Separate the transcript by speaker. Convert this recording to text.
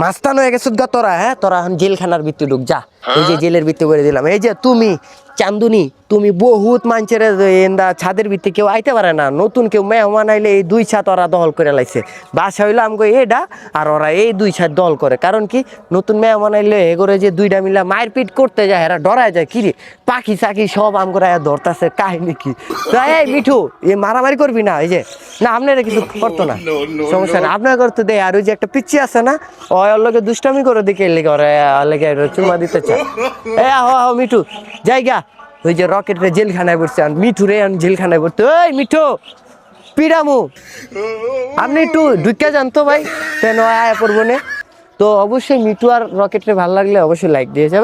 Speaker 1: মাস্তান হয়ে গেছিস গা তোরা, হ্যাঁ তোরা এখন জেলখানার ভিতরে ঢুক যা। এই যে জেলের ভিতরে করে দিলাম। এই যে তুমি চান্দুনি, তুমি বহুত মানুষের ছাদের ভিতরে কেউ আইতে পারে না, নতুন কেউ মেহমান আইলে এই দুই ছাদ ওরা দখল করে লাইছে। বাসা হইলো আমগো এটা, আর ওরা এই দুই ছাদ দখল করে। কারণ কি, নতুন মেহমান আইলে এগোরে যে দুইটা মিলা মারপিট করতে যায়, এরা ডরায় যায়। কিরে পাখি চাকি সব আমগোরা ধরতেছে, কাহিনী কি? এই মিঠু, এ মারামারি করবি না। এই যে না, আপনারা কিছু করতো না, সমস্যা না, আপনার করতে দেয়। আর ওই যে একটা পিচ্ছি আছে না, ওর লোকে দুষ্টামি করে দিকে লেগে ওরা লেগে চুমা দিতে চায়। এ আহ মিঠু জায়গা, ওই যে রকেটের জেলখানায় পড়ছে, আর মিঠু রে জেলখানায় পড়তে। ওই মিঠু পিরামু, আপনি একটু ঢুকে যান তো ভাই, কেন আয়া পড়বো না। তো অবশ্যই মিঠু আর রকেটরে ভালো লাগলে অবশ্যই লাইক দিয়ে যাবে।